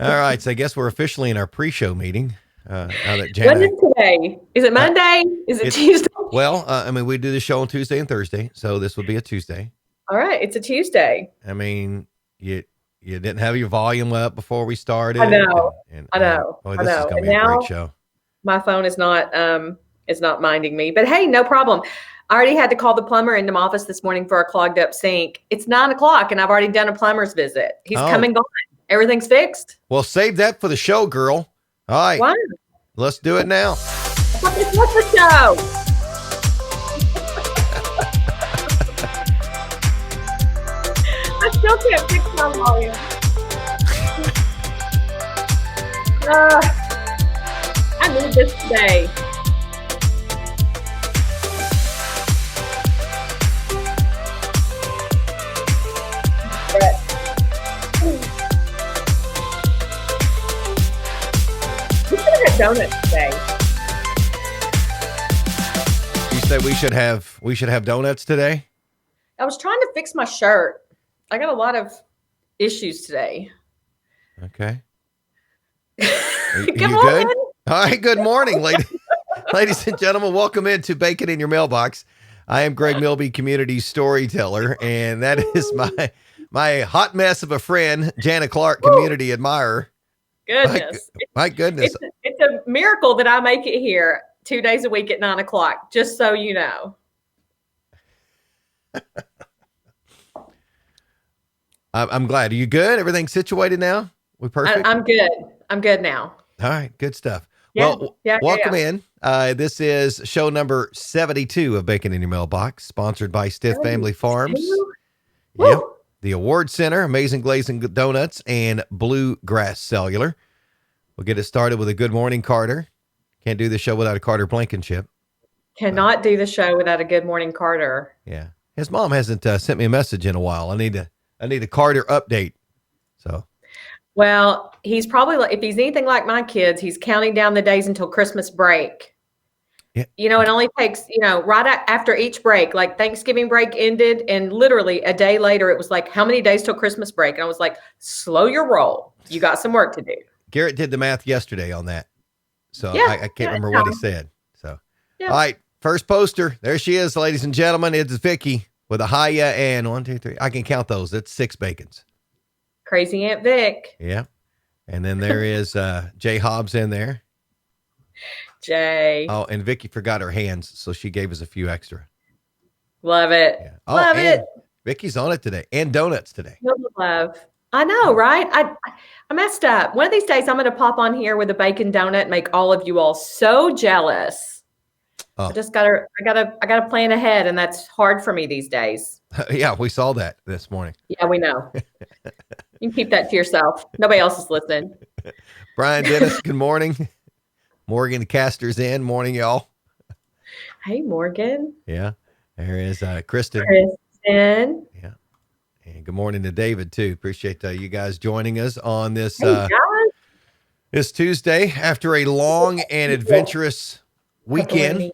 All right, so I guess we're officially in our pre-show meeting. Now that What Jana, is today? Is it Monday? Is it it Tuesday? I mean, we do the show on Tuesday and Thursday, so this would be a Tuesday. All right, it's a Tuesday. I mean, you didn't have your volume up before we I started, know. and I know. boy, I this is know. going to And be a great now show. my phone is not minding me. But hey, no problem. I already had to call the plumber into my office this morning for a clogged up sink. It's 9 o'clock and I've already done a plumber's visit. He's come Oh, and gone. Everything's fixed. well, save that for the show, girl. All right, Why? let's do it now. What's the show? I still can't fix my volume. I need this today. But, we should have had donuts today. You said we should have donuts today. I was trying to fix my shirt. I got a lot of issues today. Okay. Good You morning. good? All right. Good morning, ladies and gentlemen. Welcome into Bacon in Your Mailbox. I am Greg Milby, community storyteller, and that is my hot mess of a friend, Jana Clark, community admirer. Goodness. My goodness. It's a miracle that I make it here 2 days a week at 9 o'clock, just so you know. I'm glad. Are you good? Everything's situated now? We perfect? I'm good. I'm good now. All right. Good stuff. Yeah, Well, yeah, welcome yeah. in. This is show number 72 of Bacon in Your Mailbox, sponsored by Stith Family Farms. Woo. Yep. The Award Center, Amazing Glazing Donuts, and Bluegrass Cellular. We'll get it started with a good morning, Carter. Can't do the show without a Carter Blankenship. Cannot do the show without a good morning, Carter. Yeah. His mom hasn't sent me a message in a while. I need a Carter update. So, Well, he's probably like, if he's anything like my kids, he's counting down the days until Christmas break. yeah. It only takes, right after each break, like Thanksgiving break ended, and literally a day later, it was like, how many days till Christmas break? And I was like, slow your roll. You got some work to do. Garrett did the math yesterday on that. So Yeah, I can't remember what he said. So, Yeah. All right. First poster. There she is, ladies and gentlemen. It's Vicky with a hiya and 1, 2, 3. I can count those. That's 6 bacons. Crazy Aunt Vic. Yeah. And then there is Jay Hobbs in there. Jay. Oh, and Vicky forgot her hands, so she gave us a few extra. Love it. Yeah. Oh, Love it. Vicky's on it today. And donuts today. Love. I know, right? I messed up. One of these days I'm going to pop on here with a bacon donut and make all of you all so jealous. Oh. I gotta plan ahead, and that's hard for me these days. Yeah, we saw that this morning. Yeah, we know. You can keep that to yourself. Nobody else is listening. Brian Dennis, good morning. Morgan Caster's in. Morning, y'all. Hey, Morgan. Yeah. There is Kristen. Kristen. Yeah. And good morning to David, too. Appreciate you guys joining us on this Hey, guys. this Tuesday after a long and adventurous weekend.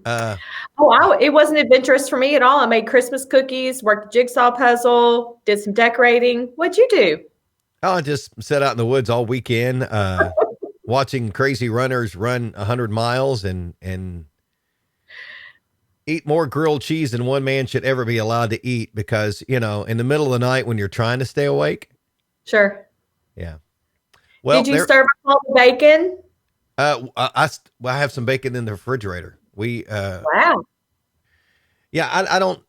It wasn't adventurous for me at all. I made Christmas cookies, worked a jigsaw puzzle, did some decorating. What'd you do? Oh, I just sat out in the woods all weekend, watching crazy runners run 100 miles and eat more grilled cheese than one man should ever be allowed to eat because, in the middle of the night when you're trying to stay awake. Sure. Yeah. Well, did you stir fry all the bacon? I have some bacon in the refrigerator. Wow. Yeah, I don't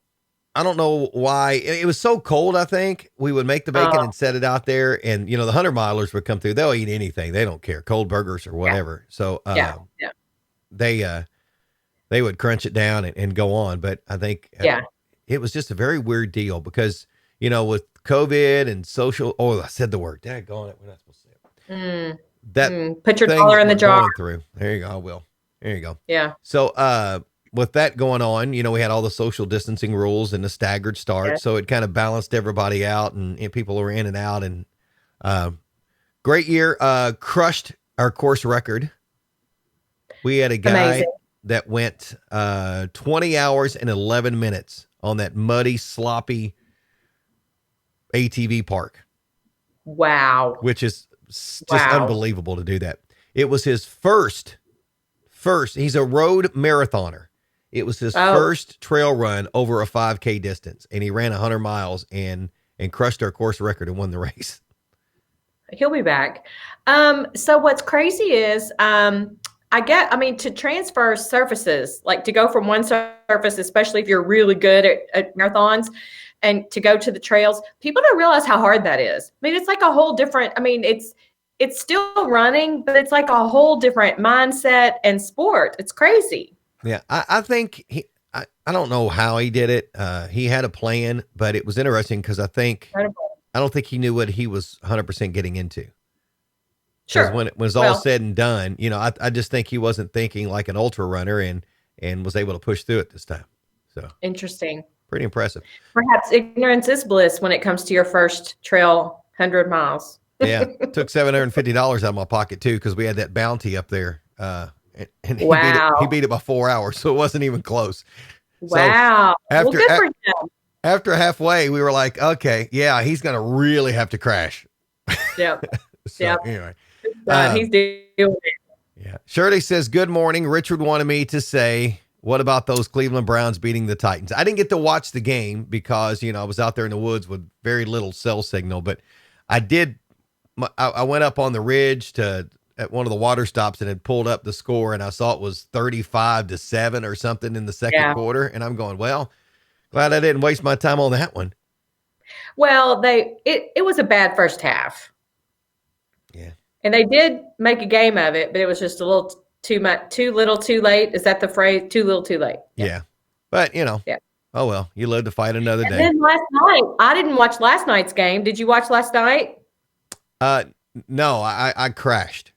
know why. It was so cold, I think. We would make the bacon and set it out there, and the 100-milers would come through. They'll eat anything. They don't care. Cold burgers or whatever. Yeah. So they would crunch it down and go on. But I think it was just a very weird deal because, with COVID and social, I said the word. Daggone it. We're not supposed to say it. Put your dollar in the jar. Through. There you go. I will. There you go. Yeah. So, with that going on, we had all the social distancing rules and the staggered start. Yeah. So it kind of balanced everybody out and people were in and out and, great year, crushed our course record. We had a guy that went, 20 hours and 11 minutes on that muddy, sloppy ATV park. Wow. Which is just Wow. unbelievable to do that. It was his first, he's a road marathoner. It was his Oh, first trail run over a 5K distance, and he ran 100 miles and crushed our course record and won the race. he'll be back. So what's crazy is, I mean, to transfer surfaces, like to go from one surface, especially if you're really good at marathons, and to go to the trails, people don't realize how hard that is. I mean, it's like a whole different, I mean, it's still running, but it's like a whole different mindset and sport. It's crazy. Yeah, I think I don't know how he did it. He had a plan, but it was interesting because Incredible. I don't think he knew what he was 100% getting into. Because when Sure. it was all Well, said and done, I just think he wasn't thinking like an ultra runner and was able to push through it this time. So interesting. pretty impressive. Perhaps ignorance is bliss when it comes to your first trail 100 miles. Yeah, took $750 out of my pocket too because we had that bounty up there, and he beat it. He Wow. beat it by 4 hours, so it wasn't even close. So Wow. Well, after good a- for him. after halfway, we were like, okay, yeah, he's gonna really have to crash. Yep. So Yep. anyway, He's um, doing it. yeah. Shirley says, "Good morning." Richard wanted me to say, "What about those Cleveland Browns beating the Titans?" I didn't get to watch the game because I was out there in the woods with very little cell signal, but I did. I went up on the ridge at one of the water stops and had pulled up the score, and I saw it was 35-7 or something in the second Yeah. quarter, and I'm going, well, glad I didn't waste my time on that one. Well, it was a bad first half. Yeah. And they did make a game of it, but it was just a little too much, too little, too late. Is that the phrase? Too little, too late. Yeah. But, Yeah. oh well, you live to fight another And day. then last night, I didn't watch last night's game. Did you watch last night? Uh, no, I crashed.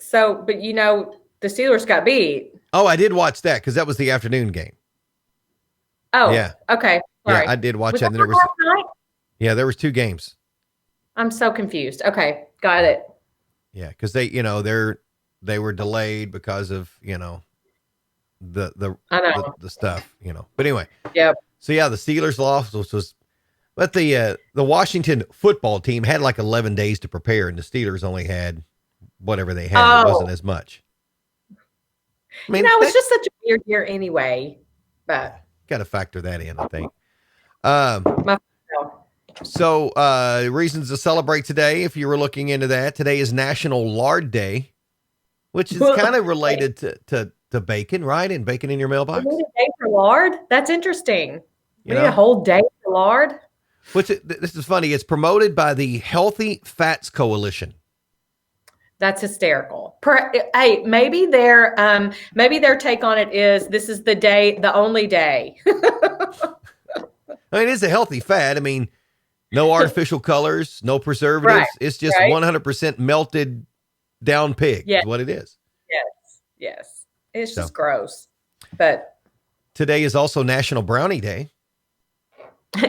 So, but the Steelers got beat. Oh, I did watch that because that was the afternoon game. Oh, Yeah. Okay. Yeah, Sorry. I did watch Was that. that And last night? there was 2 games. I'm so confused. Okay. Got it. Yeah. Cause they were delayed because of, I know. the stuff, but anyway. Yep. So yeah, the Steelers lost, but the Washington football team had like 11 days to prepare, and the Steelers only had whatever they had. It wasn't Oh, as much. I mean, it's just such a weird year anyway. But got to factor that in, I think. Um, my, so reasons to celebrate today, if you were looking into that, today is National Lard Day, which is kind of related to bacon, right? And bacon in your mailbox. we need a day for lard. That's interesting. You We need a know, whole day for lard. this is funny. It's promoted by the Healthy Fats Coalition. That's hysterical. Hey, maybe their take on it is this is the day, the only day. I mean, it's a healthy fat. I mean, no artificial colors, no preservatives. Right. It's just Right. 100% melted down pig Yeah. is what it is. Yes. It's So. just gross. But Today is also National Brownie Day.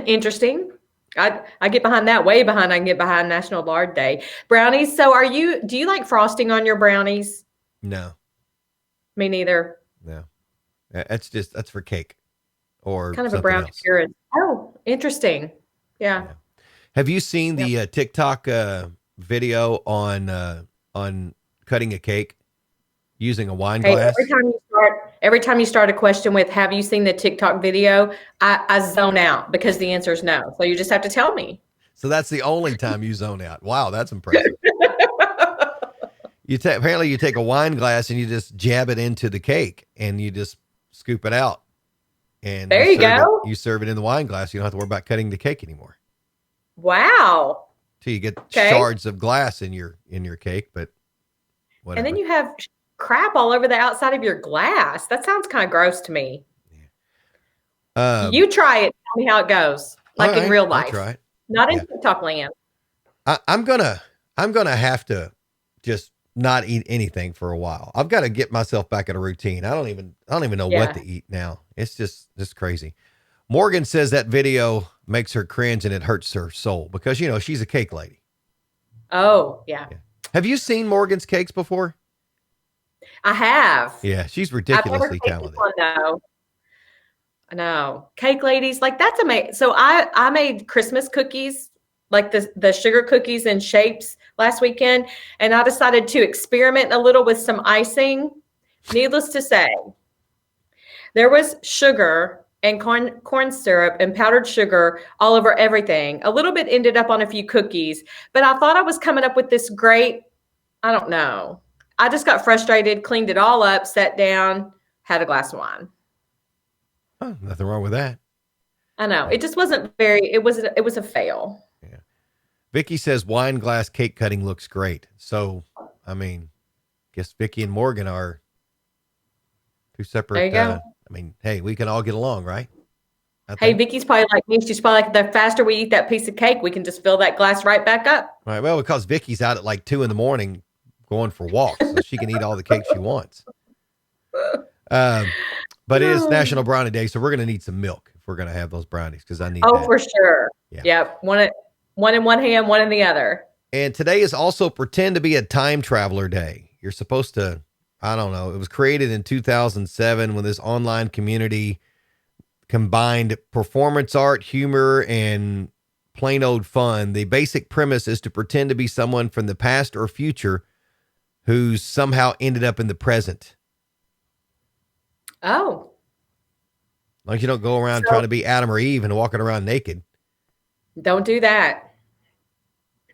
interesting. I get behind that, way behind. I can get behind National Lard Day. Brownies. So do you like frosting on your brownies? No, Me neither. no. That's for cake or Kind of a something brownie else. purist. Oh, interesting. Yeah. Have you seen the TikTok video on cutting a cake using a wine Hey, glass? every time you start a question with "Have you seen the TikTok video?" I zone out because the answer is no. So you just have to tell me. So that's the only time you zone out. Wow, that's impressive. Apparently you take a wine glass and you just jab it into the cake and you just scoop it out. And There you go. You serve it in the wine glass. You don't have to worry about cutting the cake anymore. Wow. So you get Okay. shards of glass in your cake, but whatever. And then you have crap all over the outside of your glass. That sounds kind of gross to me. You try it. Tell me how it goes. Like in real life. I'll try it. Not in TikTok land. I'm gonna have to just not eat anything for a while. I've got to get myself back in a routine. I don't even know what to eat now. It's just crazy. Morgan says that video makes her cringe and it hurts her soul because she's a cake lady. Oh, yeah. Have you seen Morgan's cakes before? I have. Yeah, she's I've never ridiculously tasted talented. one though. I know. Cake ladies, like that's amazing. So I made Christmas cookies, like the sugar cookies in shapes last weekend, and I decided to experiment a little with some icing. Needless to say, there was sugar and corn syrup and powdered sugar all over everything. A little bit ended up on a few cookies, but I thought I was coming up with this great, I don't know. I just got frustrated, cleaned it all up, sat down, had a glass of wine. Oh, nothing wrong with that. I know. It just wasn't very, it was a fail. Yeah. Vicky says wine glass cake cutting looks great. So, I mean, guess Vicky and Morgan are two separate. There you go. I mean, hey, we can all get along, right? Hey, Vicky's probably like me. She's probably like, the faster we eat that piece of cake, we can just fill that glass right back up. Right. Well, because Vicky's out at like 2 a.m. going for walks, so she can eat all the cake she wants. But it is National Brownie Day, so we're going to need some milk if we're going to have those brownies, because I need that. For sure. Yeah. Yep. One in one hand, one in the other. And today is also Pretend to be a Time Traveler Day. You're supposed to, I don't know, it was created in 2007 when this online community combined performance art, humor, and plain old fun. The basic premise is to pretend to be someone from the past or future who's somehow ended up in the present. Oh. Like you don't go around trying to be Adam or Eve and walking around naked. Don't do that.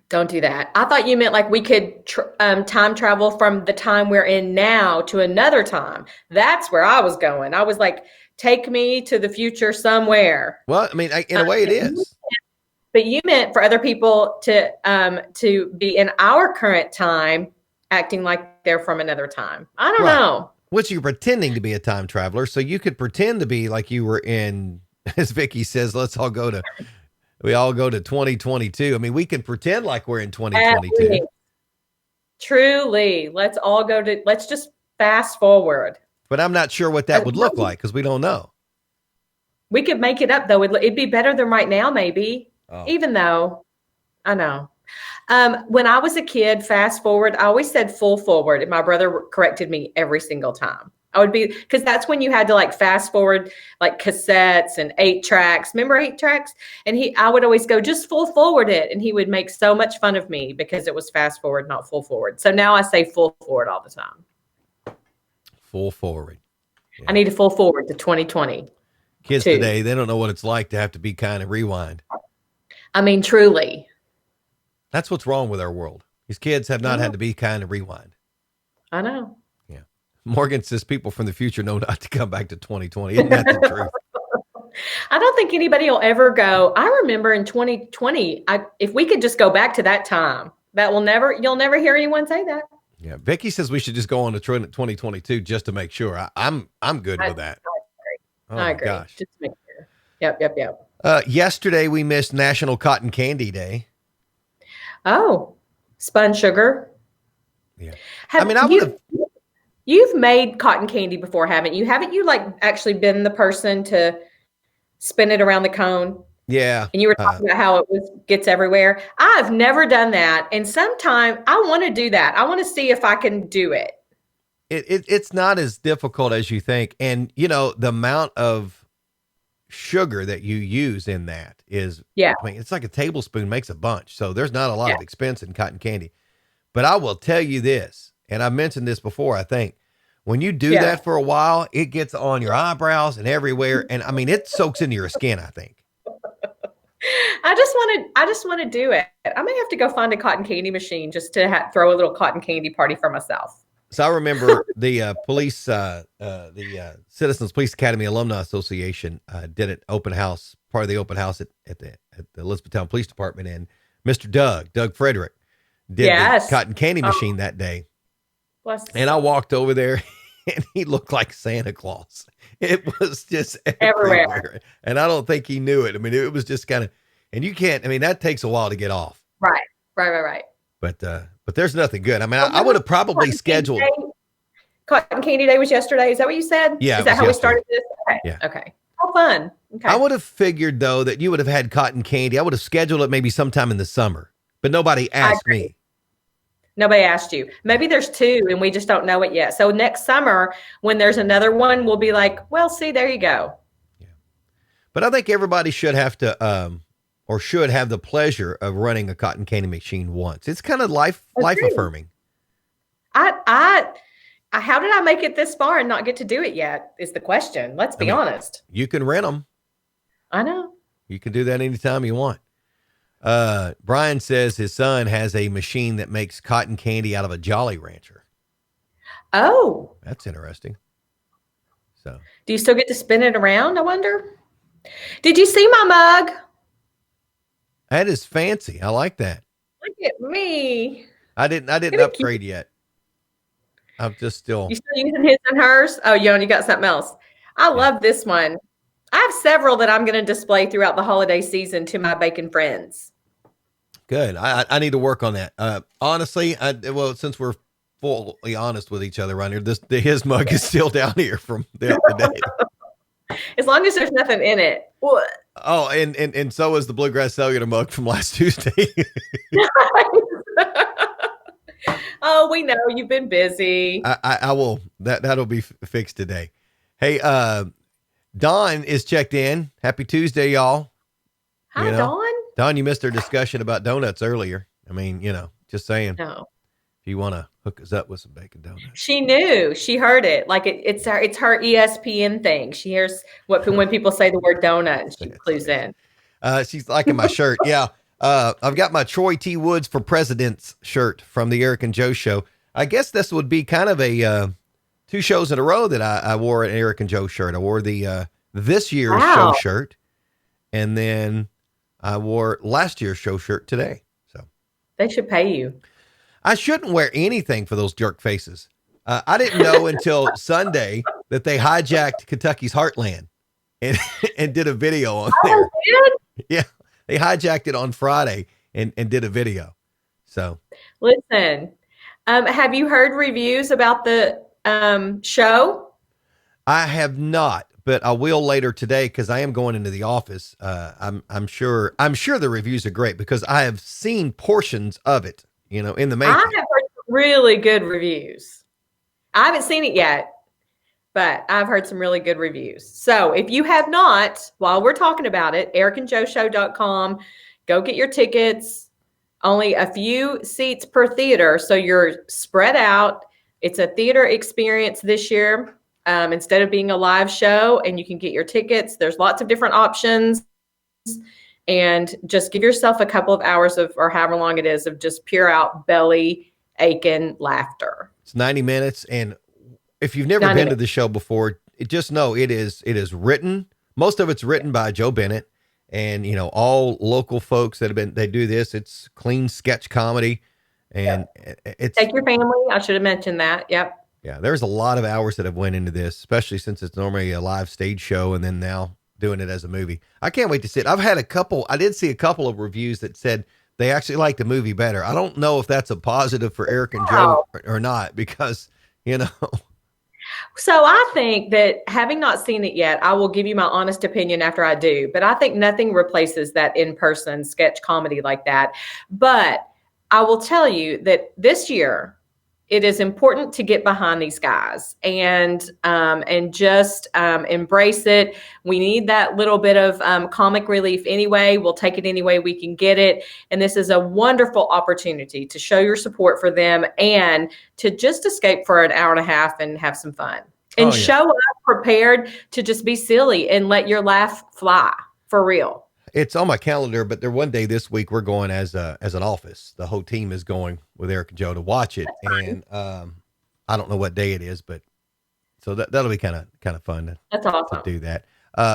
Don't do that. I thought you meant like we could time travel from the time we're in now to another time. That's where I was going. I was like, take me to the future somewhere. Well, I mean, in a way it is. But you meant for other people to be in our current time, acting like they're from another time. I don't know. Which you're pretending to be a time traveler. So you could pretend to be like you were in, as Vicky says, we all go to 2022. I mean, we can pretend like we're in 2022. Truly. Let's just fast forward. But I'm not sure what that would look like because we don't know. We could make it up though. It'd be better than right now, maybe. Oh. Even though, I know. When I was a kid, fast forward, I always said full forward, and my brother corrected me every single time. I would be, because that's when you had to like fast forward like cassettes and 8-tracks. Remember 8-tracks? And I would always go, just full forward it. And he would make so much fun of me because it was fast forward, not full forward. So now I say full forward all the time. Full forward. Yeah. I need to full forward to 2020. Kids today, they don't know what it's like to have to be kind of rewind. I mean, truly. That's what's wrong with our world. These kids have not had to be kind of rewind. I know. Yeah. Morgan says people from the future know not to come back to 2020. Isn't that the truth? I don't think anybody will ever go, I remember in 2020, if we could just go back to that time, you'll never hear anyone say that. Yeah. Vicky says we should just go on to 2022 just to make sure. I'm good with that. I agree. Gosh. Just to make sure. Yep. Yesterday we missed National Cotton Candy Day. Oh, spun sugar. Yeah. You've made cotton candy before, haven't you? Haven't you like actually been the person to spin it around the cone? Yeah. And you were talking about how it gets everywhere. I've never done that. And sometime I want to do that. I want to see if I can do it. It's not as difficult as you think. And the amount of sugar that you use in that is, I mean, it's like a tablespoon makes a bunch. So there's not a lot of expense in cotton candy. But I will tell you this, and I mentioned this before, I think, when you do that for a while, it gets on your eyebrows and everywhere. And I mean, it soaks into your skin, I think. I just want to do it. I may have to go find a cotton candy machine just to throw a little cotton candy party for myself. So I remember the Citizens Police Academy Alumni Association did an open house, part of the open house at the Elizabethtown Police Department, and Mr. Doug Frederick did the cotton candy machine that day. And I walked over there and he looked like Santa Claus. It was just everywhere. And I don't think he knew it. I mean, it was just kind of, and you can't, I mean, that takes a while to get off. Right. But there's nothing good. I mean, I would have probably scheduled. Cotton Candy Day was yesterday. Is that what you said? Yeah. Is that how we started this? Okay. Yeah. Okay. How fun. Okay. I would have figured though that you would have had cotton candy. I would have scheduled it maybe sometime in the summer, but nobody asked me. Nobody asked you. Maybe there's 2 and we just don't know it yet. So next summer, when there's another one, we'll be like, well, see, there you go. Yeah. But I think everybody should have to or should have the pleasure of running a cotton candy machine once. It's kind of life Agreed. affirming. How did I make it this far and not get to do it yet? Is the question. Let's I be mean, honest. you can rent them. I know. You can do that anytime you want. Brian says his son has a machine that makes cotton candy out of a Jolly Rancher. Oh, That's interesting. So, do you still get to spin it around? I wonder. Did you see my mug? that is fancy. I like that. Look at me. I didn't Isn't it cute? upgrade yet. I'm just still. You still using his and hers? Oh, you got something else. I Yeah. love this one. I have several that I'm going to display throughout the holiday season to my bacon friends. Good. I need to work on that. Honestly, well, since we're fully honest with each other around here, his mug is still down here from the other day. As long as there's nothing in it. What? Oh, and so is the Bluegrass Cellular mug from last Tuesday. Oh, we know you've been busy. I will that'll be fixed today. Hey, Dawn is checked in. Happy Tuesday, y'all. Hi, Dawn. Dawn, you missed our discussion about donuts earlier. I mean, just saying. No. If you want to hook us up with some bacon donuts. She knew. She heard it. Like it's her ESPN thing. She hears when people say the word donut and she clues in. She's liking my shirt. Yeah. I've got my Troy T. Woods for President's shirt from the Eric and Joe show. I guess this would be kind of a 2 shows in a row that I wore an Eric and Joe shirt. I wore the this year's show shirt, and then I wore last year's show shirt today. So they should pay you. I shouldn't wear anything for those jerk faces. I didn't know until Sunday that they hijacked Kentucky's Heartland and did a video on there. Yeah, they hijacked it on Friday and did a video. So listen, have you heard reviews about the show? I have not, but I will later today because I am going into the office. I'm sure the reviews are great because I have seen portions of it. In the making. I have heard really good reviews. I haven't seen it yet, but I've heard some really good reviews. So if you have not, while we're talking about it, ericandjoeshow.com, go get your tickets. Only a few seats per theater, so you're spread out. It's a theater experience this year instead of being a live show, and you can get your tickets. There's lots of different options. And just give yourself a couple of hours or however long it is of just pure out belly aching laughter. It's 90 minutes. And if you've never been to the show before, just know it is written. Most of it's written by Joe Bennett and, all local folks they do this. It's clean sketch comedy and it's take your family. I should have mentioned that. Yep. Yeah. There's a lot of hours that have went into this, especially since it's normally a live stage show. And then now doing it as a movie. I can't wait to see it. I did see a couple of reviews that said they actually liked the movie better. I don't know if that's a positive for Eric and Joe or not, because, So I think that having not seen it yet, I will give you my honest opinion after I do, but I think nothing replaces that in-person sketch comedy like that. But I will tell you that this year, it is important to get behind these guys and just embrace it. We need that little bit of comic relief anyway. We'll take it any way we can get it. And this is a wonderful opportunity to show your support for them and to just escape for an hour and a half and have some fun. And show up prepared to just be silly and let your laugh fly for real. It's on my calendar, but one day this week we're going as an office. The whole team is going with Eric and Joe to watch it, and I don't know what day it is, but so that'll be kind of fun. That's awesome to do that.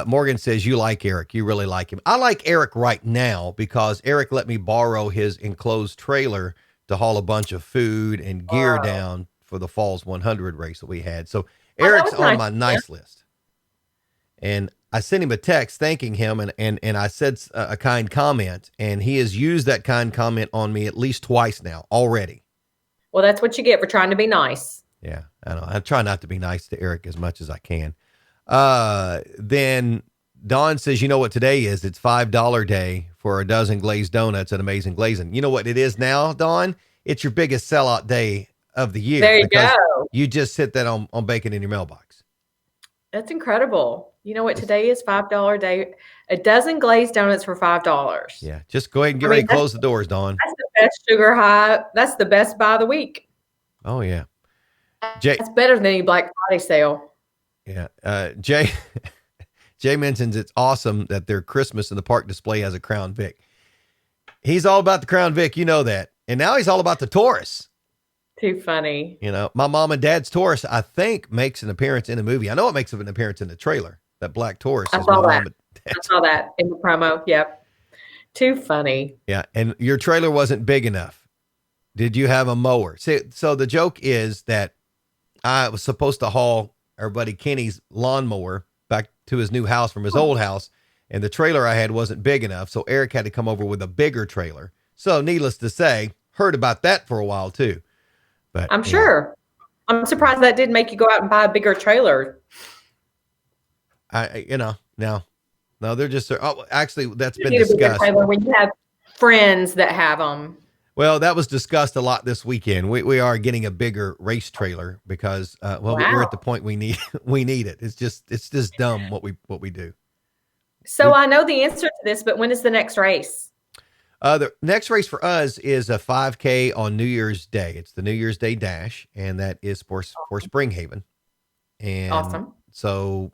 Morgan says you like Eric, you really like him. I like Eric right now because Eric let me borrow his enclosed trailer to haul a bunch of food and gear down for the Falls 100 race that we had. So Eric's on my nice list, and I sent him a text thanking him and I said a kind comment, and he has used that kind comment on me at least twice now already. Well, that's what you get for trying to be nice. Yeah, I know. I try not to be nice to Eric as much as I can. Then Dawn says, you know what today is? It's $5 day for a dozen glazed donuts at Amazing Glazing. You know what it is now, Dawn? It's your biggest sellout day of the year. There you go. You just hit that on bacon in your mailbox. That's incredible. You know what today is? $5 day. A dozen glazed donuts for $5. Yeah, just go ahead and get I ready mean, to close the doors, Dawn. that's the best sugar high. That's the best buy of the week. Oh yeah, Jay. That's better than any Black Friday sale. Yeah, Jay. Jay mentions it's awesome that their Christmas in the park display has a Crown Vic. He's all about the Crown Vic, you know that, and now he's all about the Taurus. Too funny. You know, my mom and dad's Taurus, I think, makes an appearance in the movie. I know it makes an appearance in the trailer. That black Taurus I is my saw that. mom and I dad's. saw that in the promo. Yep. Too funny. Yeah, and your trailer wasn't big enough. Did you have a mower? See, so the joke is that I was supposed to haul our buddy Kenny's lawnmower back to his new house from his old house, and the trailer I had wasn't big enough, so Eric had to come over with a bigger trailer. So, needless to say, heard about that for a while too. But I'm sure. I'm surprised that didn't make you go out and buy a bigger trailer. No, they're just. Oh, actually, that's You been need a bigger discussed. trailer when you have friends that have them. Well, that was discussed a lot this weekend. We are getting a bigger race trailer because we're Wow. at the point we need it. It's just dumb what we do. So I know the answer to this, but when is the next race? The next race for us is a 5K on New Year's Day. It's the New Year's Day Dash, and that is for Springhaven. And Awesome. so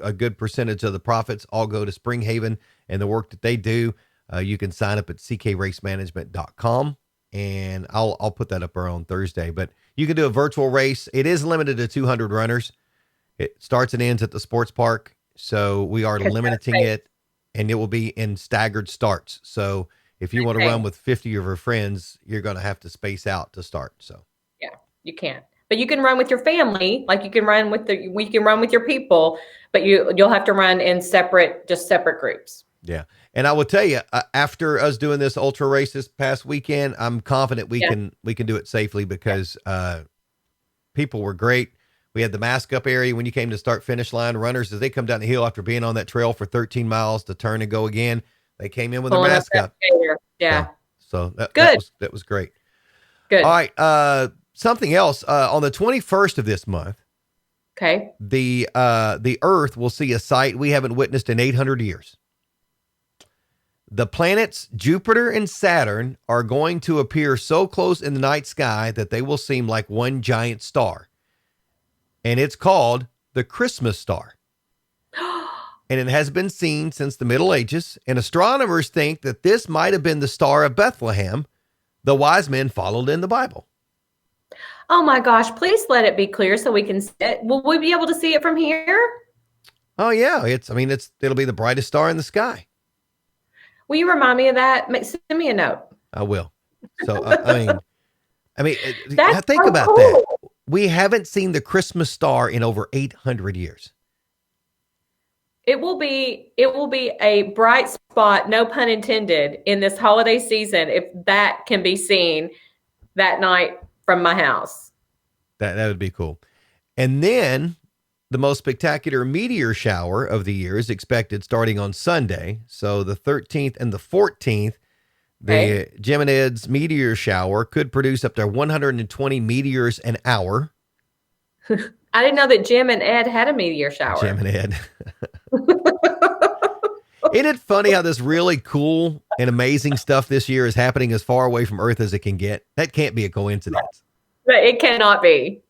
a good percentage of the profits all go to Springhaven and the work that they do. You can sign up at ckracemanagement.com, and I'll put that up on Thursday. But you can do a virtual race. It is limited to 200 runners. It starts and ends at the sports park, so we are limiting it, and it will be in staggered starts. So if you want to run with 50 of your friends, you're going to have to space out to start. So yeah, you can't. But you can run with your family, like you can run with your people, but you'll have to run in separate groups. Yeah. And I will tell you, after us doing this ultra race this past weekend, I'm confident we can do it safely because people were great. We had the mask up area when you came to start finish line. Runners, as they come down the hill after being on that trail for 13 miles to turn and go again, they came in with their mask up. Yeah. So that was great. Good. All right. Something else on the 21st of this month. Okay. The Earth will see a sight we haven't witnessed in 800 years. The planets Jupiter and Saturn are going to appear so close in the night sky that they will seem like one giant star. And it's called the Christmas star. And it has been seen since the Middle Ages. And astronomers think that this might have been the Star of Bethlehem the wise men followed in the Bible. Oh my gosh, please let it be clear so we can see it. Will we be able to see it from here? Oh yeah, it'll be the brightest star in the sky. Will you remind me of that? Send me a note. I will. So That's think so about cool. that. We haven't seen the Christmas star in over 800 years. It will be a bright spot, no pun intended, in this holiday season if that can be seen that night from my house. That would be cool. And then the most spectacular meteor shower of the year is expected starting on Sunday. So the 13th and the 14th, the Geminids meteor shower could produce up to 120 meteors an hour. I didn't know that Jim and Ed had a meteor shower. Jim and Ed. Isn't it funny how this really cool and amazing stuff this year is happening as far away from Earth as it can get? That can't be a coincidence. But it cannot be.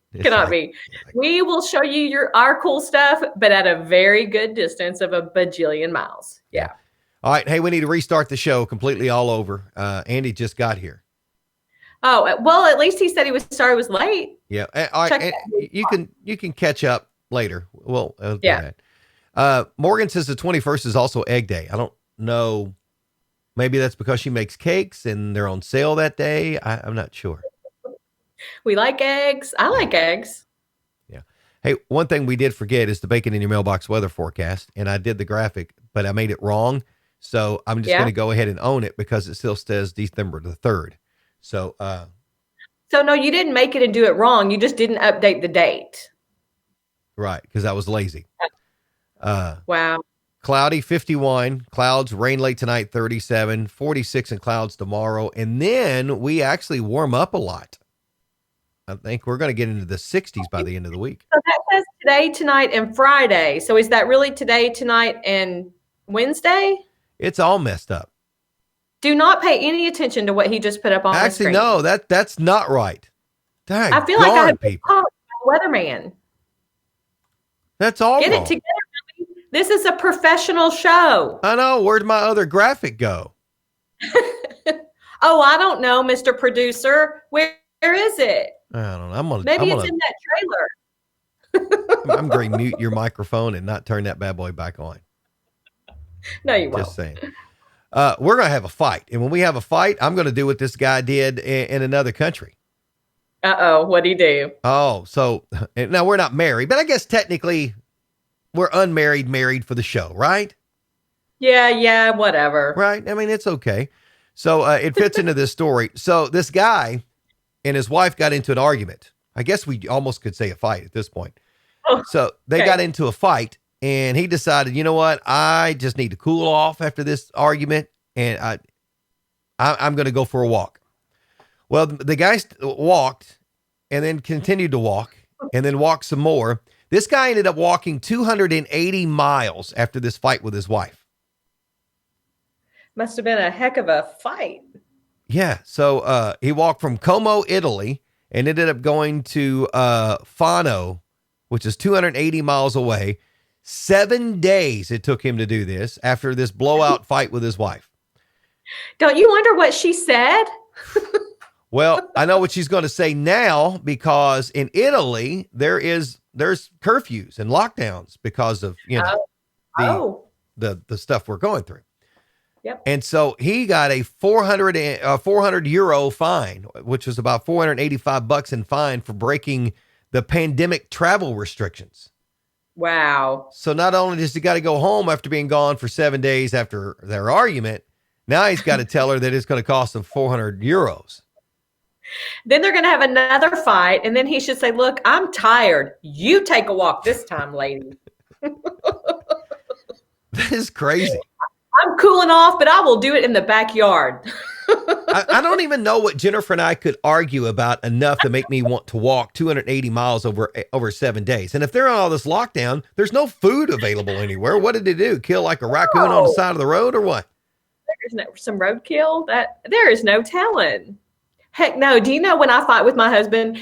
We will show you our cool stuff, but at a very good distance of a bajillion miles. Yeah. All right. Hey, we need to restart the show completely all over. Andy just got here. Oh, well, at least he said he was sorry it was late. Yeah. All right. And you can catch up later. We'll do that. Morgan says the 21st is also Egg Day. I don't know. Maybe that's because she makes cakes and they're on sale that day. I'm not sure. We like eggs. I like eggs. Yeah. Hey, one thing we did forget is the Bacon in Your Mailbox weather forecast. And I did the graphic, but I made it wrong. So I'm just going to go ahead and own it because it still says December the 3rd. So no, you didn't make it and do it wrong. You just didn't update the date. Right. Because I was lazy. Wow. Cloudy 51, clouds, rain late tonight 37, 46 and clouds tomorrow. And then we actually warm up a lot. I think we're going to get into the 60s by the end of the week. So that says today, tonight, and Friday. So is that really today, tonight, and Wednesday? It's all messed up. Do not pay any attention to what he just put up on the screen. No, that's not right. Dang, I feel like I have been people. called by the weatherman. That's all Get wrong. it together. This is a professional show. I know. Where'd my other graphic go? Oh, I don't know, Mr. Producer. Where is it? I don't know. Maybe it's in that trailer. I'm going to mute your microphone and not turn that bad boy back on. No, you won't. Just saying. We're going to have a fight. And when we have a fight, I'm going to do what this guy did in another country. Uh-oh. What'd he do? Oh, so now we're not married, but I guess technically we're unmarried, married for the show, right? Yeah, whatever. Right. I mean, it's okay. So it fits into this story. So this guy and his wife got into an argument. I guess we almost could say a fight at this point. Oh, so they got into a fight, and he decided, you know what? I just need to cool off after this argument, and I'm going to go for a walk. Well, the guy walked and then continued to walk and then walked some more. This guy ended up walking 280 miles after this fight with his wife. Must have been a heck of a fight. Yeah. So he walked from Como, Italy, and ended up going to Fano, which is 280 miles away. 7 days it took him to do this after this blowout fight with his wife. Don't you wonder what she said? Well, I know what she's going to say now, because in Italy there's curfews and lockdowns because of the stuff we're going through. Yep. And so he got a 400 euro fine, which was about $485 in fine for breaking the pandemic travel restrictions. Wow. So not only does he got to go home after being gone for 7 days after their argument, now he's got to tell her that it's going to cost him 400 euros. Then they're going to have another fight, and then he should say, look, I'm tired. You take a walk this time, lady. That is crazy. I'm cooling off, but I will do it in the backyard. I don't even know what Jennifer and I could argue about enough to make me want to walk 280 miles over 7 days. And if they're on all this lockdown, there's no food available anywhere. What did they do? Kill like a raccoon on the side of the road or what? There's some roadkill. There is no telling. Heck no. Do you know when I fight with my husband,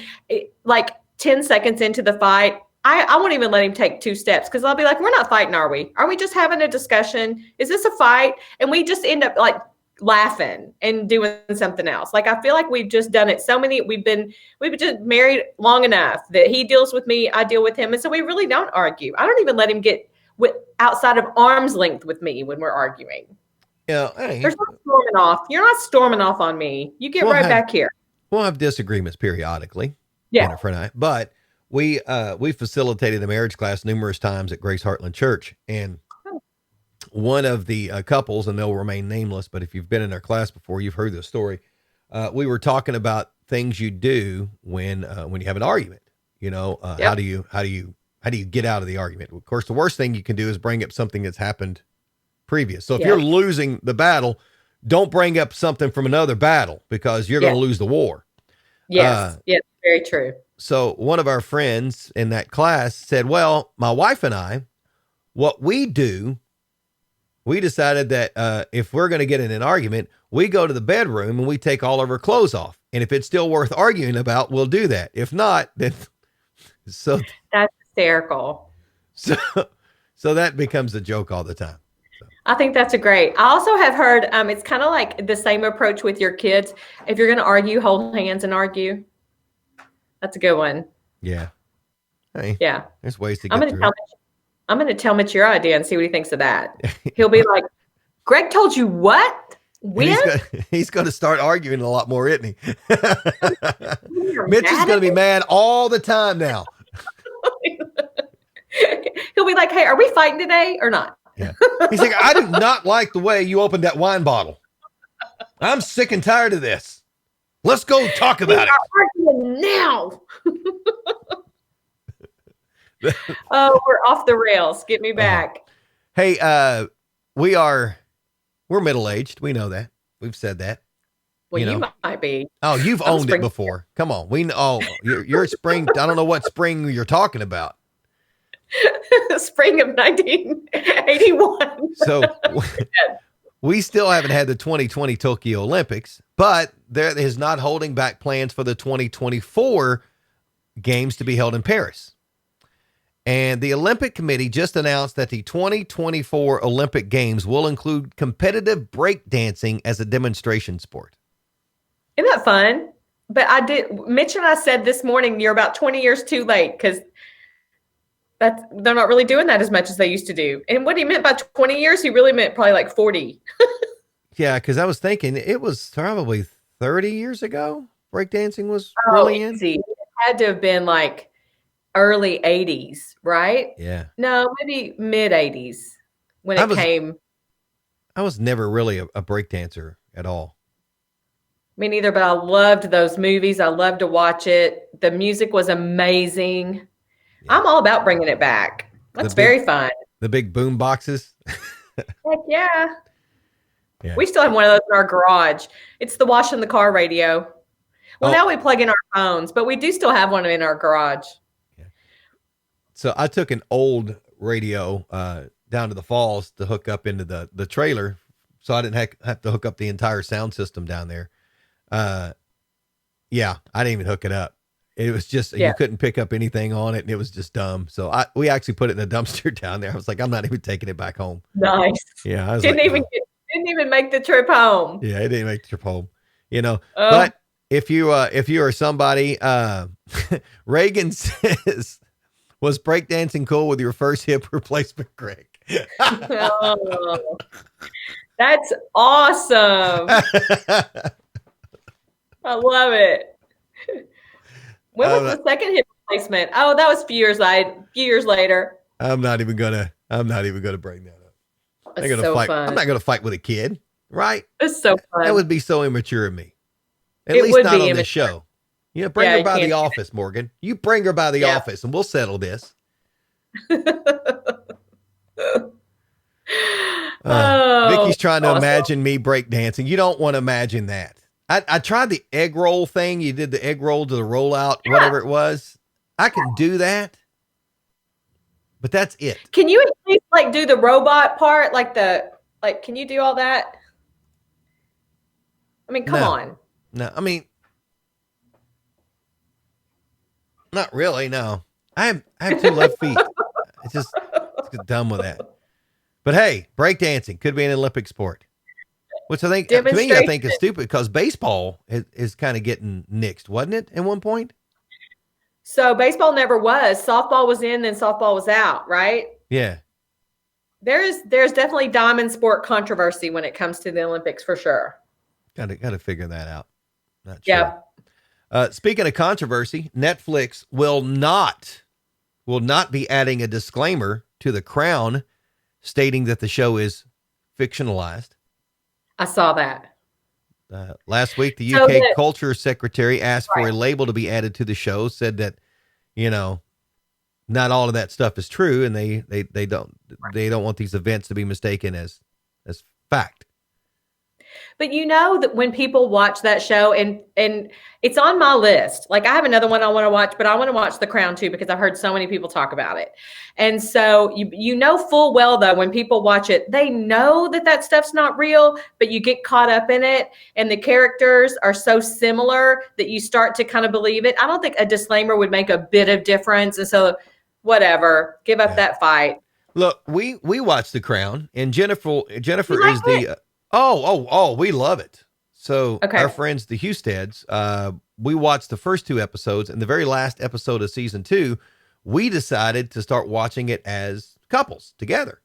like 10 seconds into the fight, I won't even let him take 2 steps, because I'll be like, we're not fighting, are we? Are we just having a discussion? Is this a fight? And we just end up like laughing and doing something else. Like, I feel like we've just done it we've been just married long enough that he deals with me, I deal with him. And so we really don't argue. I don't even let him get outside of arm's length with me when we're arguing. Yeah, hey, there's no storming off. You're not storming off on me. You get back here. We'll have disagreements periodically, Jennifer and I, but we facilitated a marriage class numerous times at Grace Heartland Church, and one of the couples, and they'll remain nameless, but if you've been in our class before, you've heard this story. We were talking about things you do when you have an argument. You know, how do you get out of the argument? Of course, the worst thing you can do is bring up something that's happened previous. So if you're losing the battle, don't bring up something from another battle, because you're going to lose the war. Yes. Yes. Very true. So one of our friends in that class said, well, my wife and I, what we do, we decided that if we're going to get in an argument, we go to the bedroom and we take all of our clothes off. And if it's still worth arguing about, we'll do that. If not, then so that's hysterical. So that becomes a joke all the time. I think that's I also have heard, it's kind of like the same approach with your kids. If you're going to argue, hold hands and argue. That's a good one. Yeah. Hey, yeah. There's ways to get through it. I'm going to tell Mitch your idea and see what he thinks of that. He'll be like, Greg told you what? When? He's going to start arguing a lot more, isn't he? Mitch is going to be mad all the time now. He'll be like, hey, are we fighting today or not? Yeah. He's like, I do not like the way you opened that wine bottle. I'm sick and tired of this. Let's go talk about it. Now. Oh, we're off the rails. Get me back. Hey, we're middle-aged. We know that. We've said that. Well, you might be. Oh, you've I'm a owned it spring before. Come on. We know. Oh, you're spring. I don't know what spring you're talking about. spring of 1981. So we still haven't had the 2020 Tokyo Olympics, but there is not holding back plans for the 2024 games to be held in Paris. And the Olympic Committee just announced that the 2024 Olympic Games will include competitive breakdancing as a demonstration sport. Isn't that fun? But Mitch and I said this morning, you're about 20 years too late because they're not really doing that as much as they used to do. And what he meant by 20 years, he really meant probably like 40. Yeah, because I was thinking it was probably 30 years ago breakdancing was really in. Easy. It had to have been like early 80s, right? Yeah. No, maybe mid 80s when it came. I was never really a breakdancer at all. Me neither, but I loved those movies. I loved to watch it. The music was amazing. Yeah. I'm all about bringing it back. That's very fun. The big boom boxes. Heck yeah. Yeah. We still have one of those in our garage. It's the wash in the car radio. Well, now we plug in our phones, but we do still have one in our garage. Yeah. So I took an old radio down to the falls to hook up into the trailer, so I didn't have to hook up the entire sound system down there. Yeah, I didn't even hook it up. It was just, you couldn't pick up anything on it, and it was just dumb. So we actually put it in a dumpster down there. I was like, I'm not even taking it back home. Nice. Yeah. I was didn't even make the trip home. Yeah, it didn't make the trip home, but if you are somebody, Reagan says, was breakdancing cool with your first hip replacement, Greg? Oh, that's awesome. I love it. When was the second hip replacement? Oh, that was a few years later. I'm not even gonna bring that up. I'm gonna fight. Fun. I'm not gonna fight with a kid, right? It's so fun. That would be so immature of me. At least not on this show. Bring her by the office, Morgan. You bring her by the office, and we'll settle this. Vicky's trying to imagine me breakdancing. You don't want to imagine that. I tried the egg roll thing. You did the egg roll to the rollout, whatever it was. I can do that, but that's it. Can you at least do the robot part? Can you do all that? I mean, come on. No, I mean, not really. No, I have two left feet. It's just dumb with that. But hey, breakdancing could be an Olympic sport. Which I think, to me, I think is stupid because baseball is kind of getting nixed, wasn't it, at one point? So baseball never was. Softball was in, then softball was out, right? Yeah. There's definitely diamond sport controversy when it comes to the Olympics for sure. Got to figure that out. Not sure. Yeah. Speaking of controversy, Netflix will not be adding a disclaimer to The Crown stating that the show is fictionalized. I saw that. Last week, the UK Culture Secretary asked for a label to be added to the show, said that, not all of that stuff is true, and they don't want these events to be mistaken as fact. But that when people watch that show, and it's on my list, I have another one I want to watch, but I want to watch The Crown too, because I've heard so many people talk about it. And so full well, though, when people watch it, they know that stuff's not real, but you get caught up in it, and the characters are so similar that you start to kind of believe it. I don't think a disclaimer would make a bit of difference. And so whatever, give up that fight. Look, we watched The Crown, and Jennifer is the... Oh, we love it. So our friends, the Husteds, we watched the first two episodes, and the very last episode of season 2, we decided to start watching it as couples together.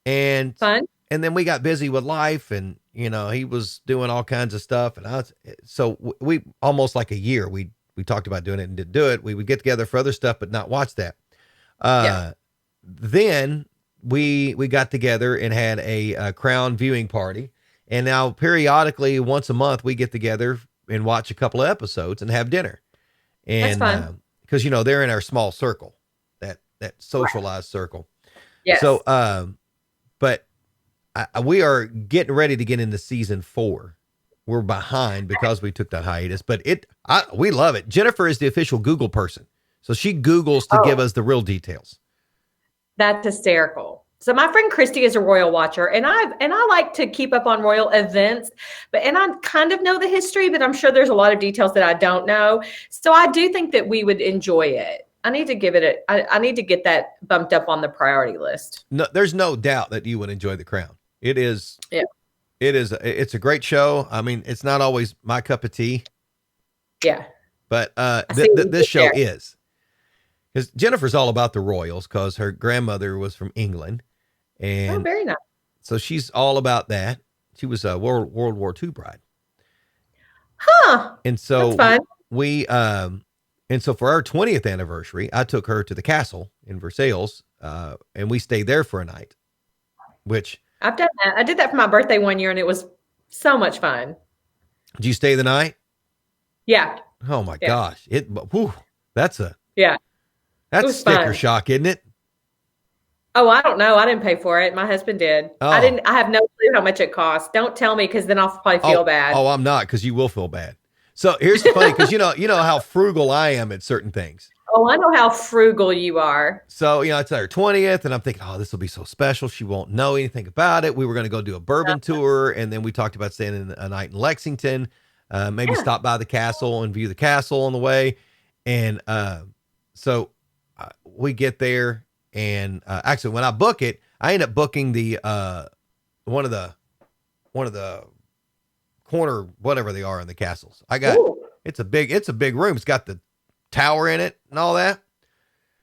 And fun. And then we got busy with life, and he was doing all kinds of stuff, and so we almost like a year we talked about doing it and didn't do it. We would get together for other stuff, but not watch that. Then we got together and had a Crown viewing party. And now periodically once a month, we get together and watch a couple of episodes and have dinner. And that's fun. Cause they're in our small circle, that socialized circle. Yes. So, but we are getting ready to get into season 4 we're behind because we took that hiatus, but we love it. Jennifer is the official Google person. So she Googles to give Oh, us the real details. that's hysterical. So my friend Christy is a royal watcher, and I like to keep up on royal events, and I kind of know the history, but I'm sure there's a lot of details that I don't know. So I do think that we would enjoy it. I need to give it I need to get that bumped up on the priority list. No, there's no doubt that you would enjoy The Crown. It is. Yeah. It's a great show. I mean, it's not always my cup of tea. Yeah. But I see this show there. is. Because Jennifer's all about the royals because her grandmother was from England. Oh, And very nice. so she's all about that. She was a World War II bride. Huh. And That's so fun. and so for our 20th anniversary, I took her to the castle in Versailles, and we stayed there for a night, which I've done that. I did that for my birthday one year, and it was so much fun. did you stay the night? Yeah. Oh my Yeah. gosh. That's Yeah. It that's was sticker fun. shock, isn't it? Oh, I don't know. I didn't pay for it. My husband did. Oh, I have no clue how much it cost. Don't tell me because then I'll probably feel bad. I'm not, because you will feel bad. So here's the funny, because you know how frugal I am at certain things. Oh, I know how frugal you are. So, it's her 20th, and I'm thinking, oh, this will be so special. She won't know anything about it. We were going to go do a bourbon tour, and then we talked about staying in a night in Lexington, maybe Yeah. stop by the castle and view the castle on the way. And so we get there, and actually, when I book it, I end up booking the one of the corner, whatever they are in the castles. Ooh, It's a big room. It's got the tower in it and all that.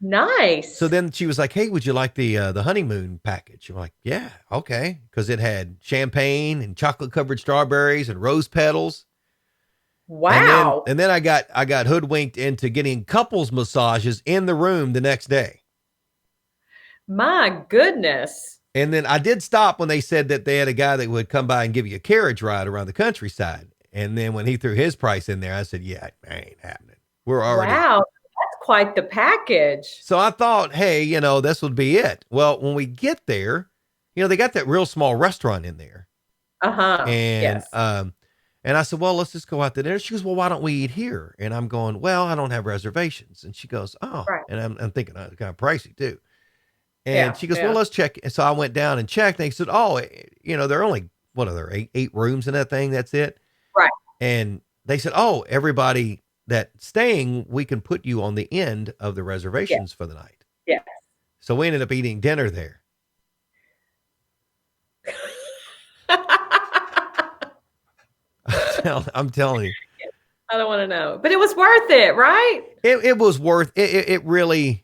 nice. So then she was like, "Hey, would you like the honeymoon package?" I'm like, "Yeah, okay," because it had champagne and chocolate covered strawberries and rose petals. Wow. And then I got hoodwinked into getting couples massages in the room the next day. My goodness. And then I did stop when they said that they had a guy that would come by and give you a carriage ride around the countryside. And then when he threw his price in there, I said, "Yeah, ain't happening. We're already." Wow. That's quite the package. So I thought, hey, this would be it. Well, when we get there, they got that real small restaurant in there. Uh-huh. And Yes. and I said, "Well, let's just go out to dinner." She goes, "Well, why don't we eat here?" And I'm going, "Well, I don't have reservations." And she goes, "Oh," Right. and I'm thinking, it's kind of pricey too. And Yeah. she goes, "Well, Yeah. let's check." And so I went down and checked. And they said, "Oh, there are only, what are there, eight rooms in that thing? That's it." Right. And they said, "Oh, everybody that's staying, we can put you on the end of the Yeah. reservations for the night." Yeah. So we ended up eating dinner there. I'm telling you, I don't want to know. But it was worth it, right? it was worth it. It really.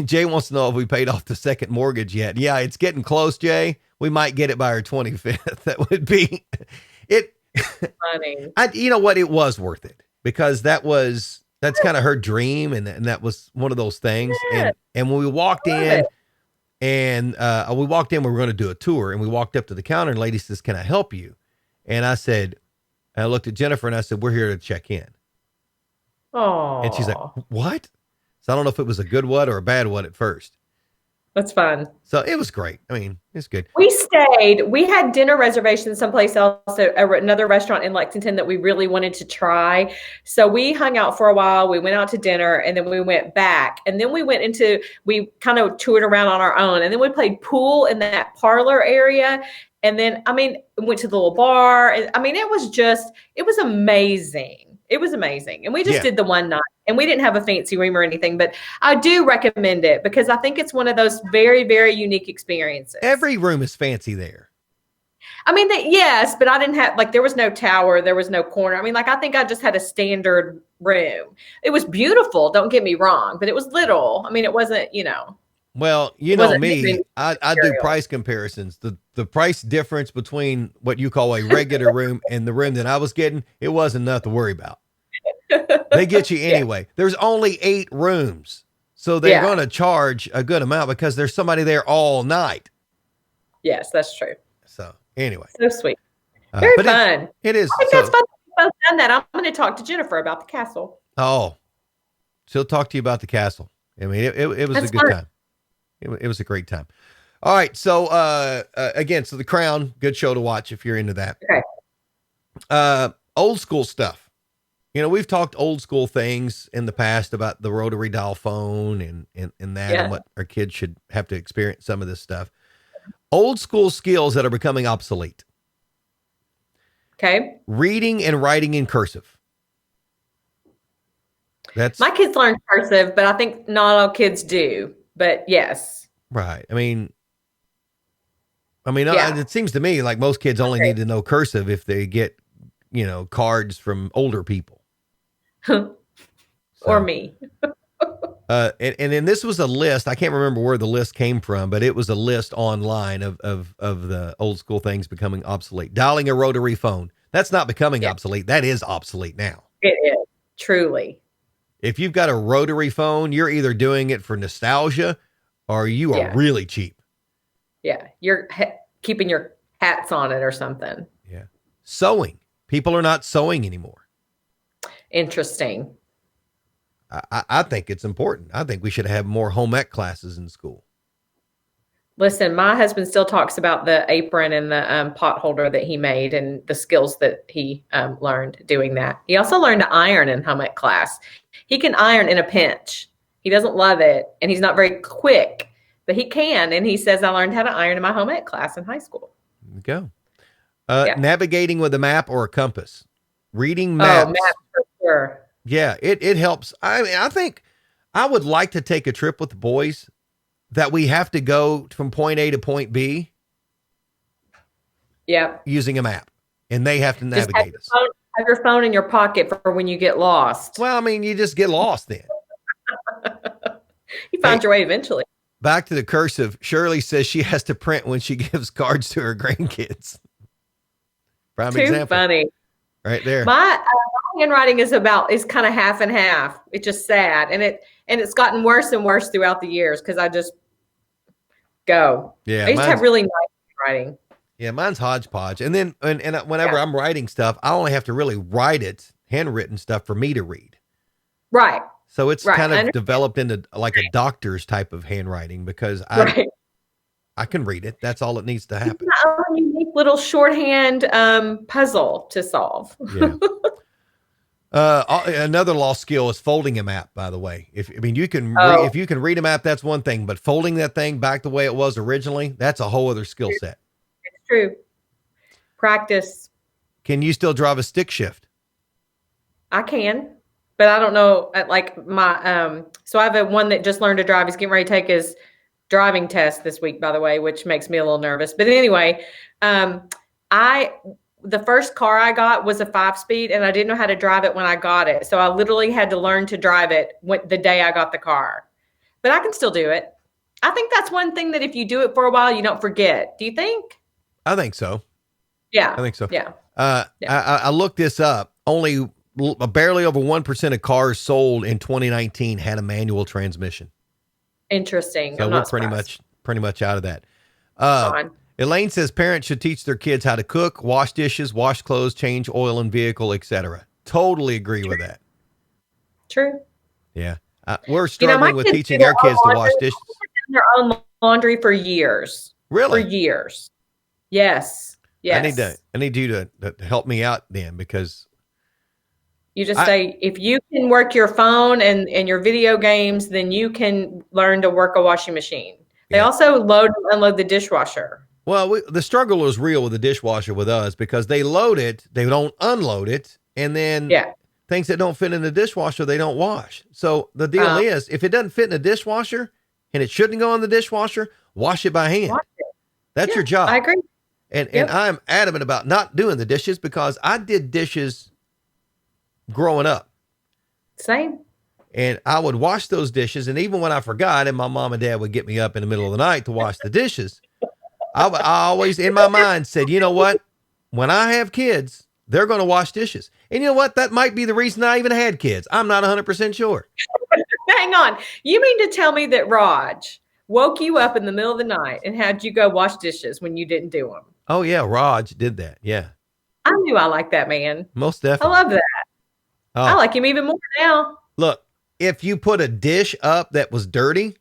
Jay wants to know if we paid off the second mortgage yet. Yeah, it's getting close, Jay. We might get it by our 25th. That would be it. Funny. You know what? It was worth it, because that's kind of her dream. And that was one of those things. Yeah. And when we walked Love in, it. and we were going to do a tour, and we walked up to the counter, and the lady says, "Can I help you?" And I said, I looked at Jennifer and I said, "We're here to check in." Oh, And she's like, "What?" So I don't know if it was a good what or a bad what at first. that's fun. So it was great. I mean, it's good. We had dinner reservations someplace else, another restaurant in Lexington that we really wanted to try. So we hung out for a while. We went out to dinner, and then we went back. And then we kind of toured around on our own. And then we played pool in that parlor area. And then, went to the little bar. And it was amazing. It was amazing. And we just did the one night, and we didn't have a fancy room or anything, but I do recommend it because I think it's one of those very, very unique experiences. Every room is fancy there. Yes, but I didn't have, there was no tower. There was no corner. I think I just had a standard room. It was beautiful. Don't get me wrong, but it was little. It wasn't, Well, you it know wasn't me, I do material. price comparisons. The price difference between what you call a regular room and the room that I was getting, it wasn't enough to worry about. They get you anyway. There's only 8 rooms. So they're going to charge a good amount because there's somebody there all night. Yes, that's true. So anyway. So sweet. Very but fun. It is. I think that's fun. We've both done that. I'm going to talk to Jennifer about the castle. Oh, she'll talk to you about the castle. It was That's a good fun. time. It was a great time. All right. So, again, so The Crown, good show to watch if you're into that. Okay. Old school stuff. We've talked old school things in the past about the rotary dial phone and that and Yeah. what our kids should have to experience some of this stuff. Old school skills that are becoming obsolete. Okay. Reading and writing in cursive. That's My kids learn cursive, but I think not all kids do. But yes. right. Yeah. It seems to me like most kids only need to know cursive if they get, cards from older people. Or So, me. and then this was a list. I can't remember where the list came from, but it was a list online of the old school things becoming obsolete. Dialing a rotary phone. That's not becoming Yeah, obsolete. That is obsolete now. it is. Truly. If you've got a rotary phone, you're either doing it for nostalgia or you are Yeah. really cheap. Yeah. You're keeping your hats on it or something. Yeah. Sewing. People are not sewing anymore. Interesting. I think it's important. I think we should have more home ec classes in school. Listen, my husband still talks about the apron and the pot holder that he made and the skills that he learned doing that. He also learned to iron in home ec class. He can iron in a pinch. He doesn't love it, and he's not very quick, but he can. And he says, I learned how to iron in my home ec class in high school. There we go. Yeah. Navigating with a map or a compass. Reading Oh, maps. Matt, for sure. Yeah, it helps. I think I would like to take a trip with the boys that we have to go from point A to point B Yeah. using a map, and they have to Just navigate us. have your phone in your pocket for when you get lost. Well, you just get lost then. You find Hey, your way eventually. back to the cursive. Shirley says she has to print when she gives cards to her grandkids. Prime Too example. funny. Right there. My handwriting is kind of half and half. It's just sad, and it's gotten worse and worse throughout the years because I just go. Yeah, I used to have really nice handwriting. Yeah, mine's hodgepodge. And then and whenever I'm writing stuff, I only have to really write it, handwritten stuff for me to read. Right. So it's Right. kind of developed into like a doctor's type of handwriting because I can read it. That's all that needs to happen. It's my own unique little shorthand puzzle to solve. Yeah. Another lost skill is folding a map, by the way. If you can if you can read a map, that's one thing, but folding that thing back the way it was originally, that's a whole other skill set. It's true. Practice. Can you still drive a stick shift? I can, but I don't know. Like my so I have a one that just learned to drive. He's getting ready to take his driving test this week, by the way, which makes me a little nervous. But anyway, the first car I got was a 5-speed, and I didn't know how to drive it when I got it. So I literally had to learn to drive it the day I got the car. But I can still do it. I think that's one thing that if you do it for a while, you don't forget. Do you think? I think so. Yeah. I think so. Yeah. I looked this up. Only barely over 1% of cars sold in 2019 had a manual transmission. Interesting. So we're pretty much out of that. Elaine says parents should teach their kids how to cook, wash dishes, wash clothes, change oil in vehicle, etc. Totally agree with that. True. Yeah. We're struggling with teaching our kids to wash dishes. Their own laundry for years. Really? For years. Yes. Yes. I need you to help me out then, because you just say, if you can work your phone and your video games, then you can learn to work a washing machine. They also load and unload the dishwasher. Well, the struggle is real with the dishwasher with us because they load it, they don't unload it, and then things that don't fit in the dishwasher, they don't wash. So the deal is, if it doesn't fit in the dishwasher and it shouldn't go in the dishwasher, wash it by hand. That's your job. I agree. And I'm adamant about not doing the dishes because I did dishes growing up. Same. And I would wash those dishes. And even when I forgot and my mom and dad would get me up in the middle of the night to wash the dishes, I always in my mind said, you know what? When I have kids, they're going to wash dishes. And you know what? That might be the reason I even had kids. I'm not 100% sure. Hang on. You mean to tell me that Raj woke you up in the middle of the night and had you go wash dishes when you didn't do them? Oh, yeah. Raj did that. Yeah. I knew I liked that man. Most definitely. I love that. Oh. I like him even more now. Look, if you put a dish up that was dirty,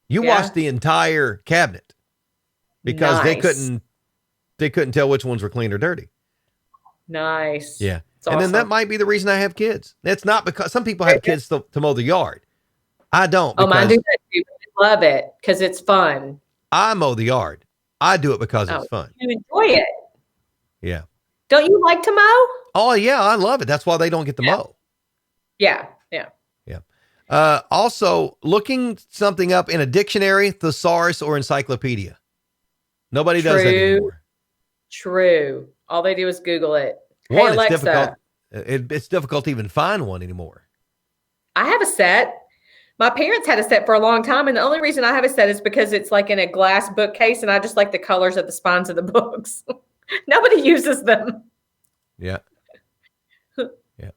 you washed the entire cabinet because they couldn't tell which ones were clean or dirty. Nice. Yeah. It's And then that awesome. might be the reason I have kids. It's not because some people have kids to mow the yard. I don't, Oh, mine do because that too. I love it because it's fun. I mow the yard. I do it because it's Oh, fun. you enjoy it. Yeah. Don't you like to mow? Oh yeah, I love it. That's why they don't get the Yeah. mow. Yeah. Yeah. Yeah. Also, looking something up in a dictionary, thesaurus, or encyclopedia. Nobody does that True. anymore. True. All they do is Google it. Hey, One, it's difficult. Alexa, It's difficult to even find one anymore. I have a set. My parents had a set for a long time, and the only reason I have a set is because it's like in a glass bookcase, and I just like the colors of the spines of the books. Nobody uses them. Yeah. Yeah.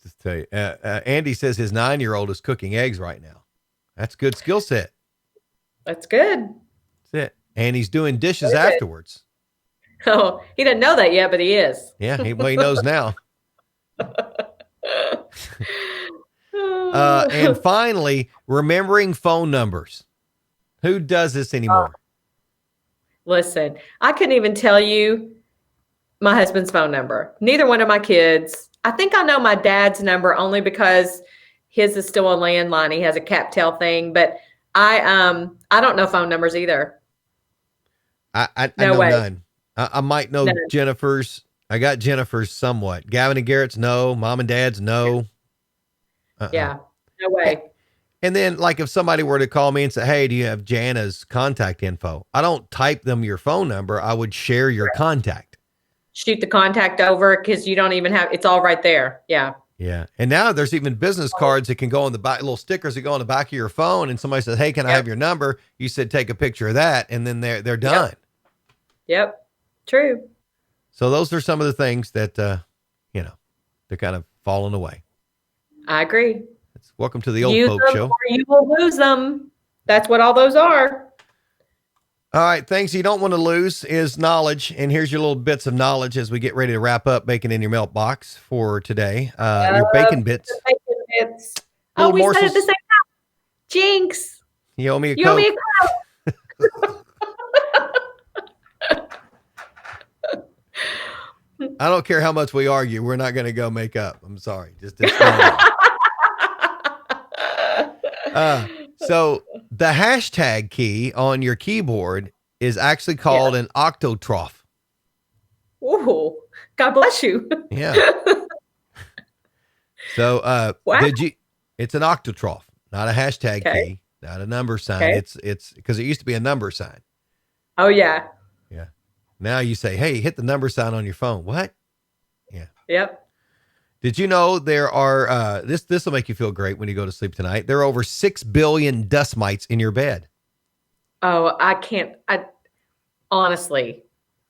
Just tell you, Andy says his 9-year-old is cooking eggs right now. That's a good skill set. That's good. That's it. And he's doing dishes Very good. afterwards. Oh, he doesn't know that yet, but he is. Yeah, he knows now. And finally, remembering phone numbers. Who does this anymore? Listen, I couldn't even tell you my husband's phone number. Neither one of my kids. I think I know my dad's number only because his is still a landline. He has a CapTel thing, but I don't know phone numbers either. I No know way. none. I might know None. Jennifer's. I got Jennifer's somewhat. Gavin and Garrett's no. Mom and Dad's no. Yeah, no way. And then, like, if somebody were to call me and say, "Hey, do you have Jana's contact info?" I don't type them your phone number. I would share your contact. Shoot the contact over because you don't even have it's all right there. Yeah. Yeah. And now there's even business cards that can go on the back, little stickers that go on the back of your phone. And somebody says, "Hey, can I have your number?" You said, "Take a picture of that." And then they're done. Yep. True. So those are some of the things that, they're kind of falling away. I agree. Welcome to the old Use folk them show. or you will lose them. That's what all those are. All right. Things you don't want to lose is knowledge. And here's your little bits of knowledge as we get ready to wrap up bacon in your mailbox for today. Your bacon bits. Bacon bits. Little We said morsels. it the same time. Jinx. You owe me a You owe me Coke. a Coke. I don't care how much we argue. We're not going to go make up. I'm sorry. So the hashtag key on your keyboard is actually called an octotroph. Ooh, God bless you. Yeah. So Wow. it's an octotroph, not a hashtag key, not a number sign. Okay. It's because it used to be a number sign. Oh yeah. Yeah. Now you say, "Hey, hit the number sign on your phone." What? Yeah. Yep. Did you know there are, this will make you feel great when you go to sleep tonight. There are over 6 billion dust mites in your bed. Oh, honestly,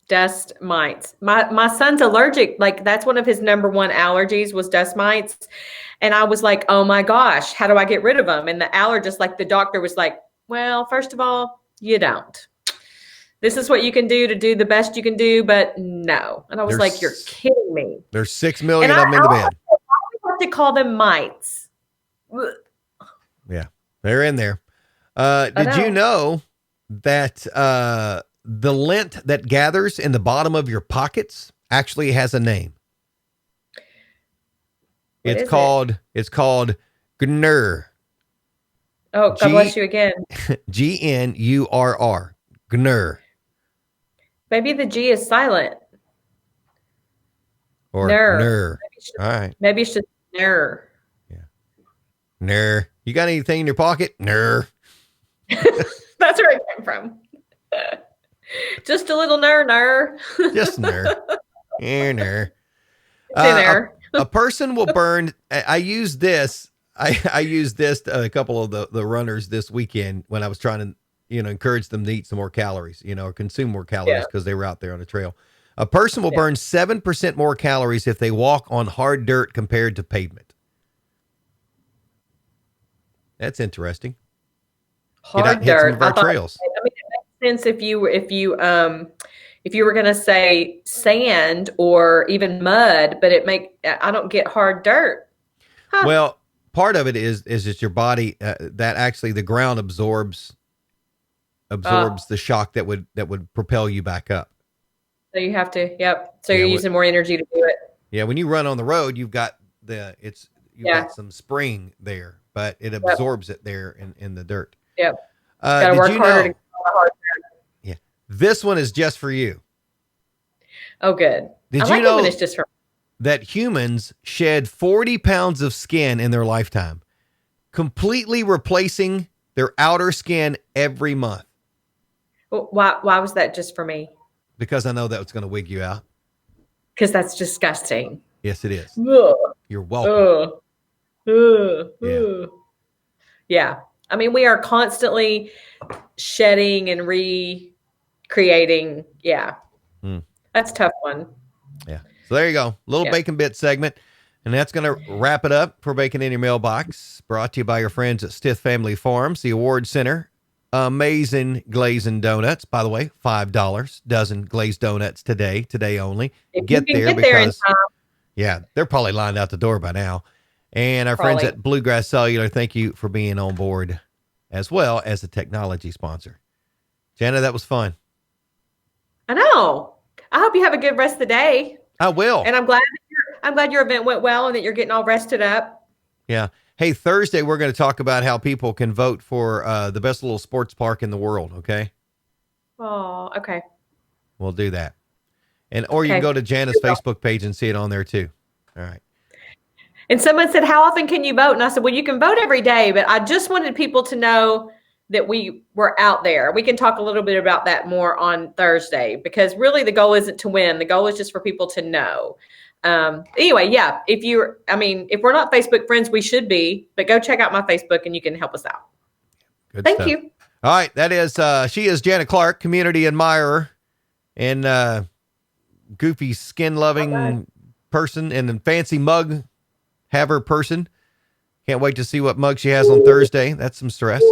dust mites. My son's allergic. Like that's one of his number one allergies was dust mites. And I was like, oh my gosh, how do I get rid of them? And the allergist, like the doctor was like, well, first of all, you don't. This is what you can do to do the best you can do, but no. And I was like, you're kidding me. There's 6 million of them in the bed. I have to call them mites. Yeah, they're in there. Did you know that the lint that gathers in the bottom of your pockets actually has a name? It's called GNUR. Oh, God bless you again. GNURR. GNUR. Maybe the G is silent. Or Ner. NER. All right. Maybe it's just ner. Yeah. NER. You got anything in your pocket? NER. That's where it came from. Just a little ner. Just NER. NER. It's in there. A person will burn. I used this. I used this to a couple of the runners this weekend when I was trying to, encourage them to eat some more calories, or consume more calories because they were out there on the trail. A person will burn 7% more calories if they walk on hard dirt compared to pavement. That's interesting. Hard dirt. Some of our trails. I mean, it makes sense if you were going to say sand or even mud, but I don't get hard dirt. Huh. Well, part of it is just your body that actually the ground absorbs the shock that would propel you back up. So you have to, yep. So Yeah. you're using more energy to do it. Yeah. When you run on the road, you've Yeah. got some spring there, but it Yep. absorbs it there in the dirt. Yep. Got to Did work you harder to know? get all the hard. Yeah. This one is just for you. Oh, good. I Did you like it when it's know just for. that humans shed 40 pounds of skin in their lifetime, completely replacing their outer skin every month? Why was that just for me? Because I know that was going to wig you out. Because that's disgusting. Yes, it is. Ugh. You're welcome. Ugh. Ugh. Yeah. Ugh. Yeah. I mean, we are constantly shedding and recreating. Yeah. Mm. That's a tough one. Yeah. So there you go. Little Yeah. bacon bit segment. And that's going to wrap it up for Bacon in Your Mailbox. Brought to you by your friends at Stith Family Farms, the Award Center. Amazing glazing donuts. By the way, $5 dozen glazed donuts today only. If you Get can there get there in because, time, yeah, they're probably lined out the door by now. And our friends probably. at Bluegrass Cellular, thank you for being on board as well as a technology sponsor. Jana, that was fun. I know. I hope you have a good rest of the day. I will. And I'm glad your event went well and that you're getting all rested up. Yeah. Hey, Thursday, we're going to talk about how people can vote for the best little sports park in the world. Okay. Oh, okay. We'll do that. Or you can Okay. go to Jana's Facebook page and see it on there too. All right. And someone said, how often can you vote? And I said, well, you can vote every day, but I just wanted people to know that we were out there. We can talk a little bit about that more on Thursday, because really the goal isn't to win. The goal is just for people to know. Anyway, yeah, if we're not Facebook friends, we should be, but go check out my Facebook and you can help us out. Good Thank stuff. you. All right. That is, she is Jana Clark, community admirer and goofy skin loving person and fancy mug haver person. Can't wait to see what mug she has on Thursday. That's some stress.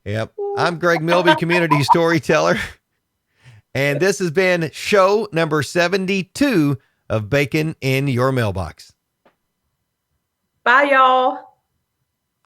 Yep. I'm Greg Milby, community storyteller. And this has been show number 72 of Bacon in Your Mailbox. Bye, y'all.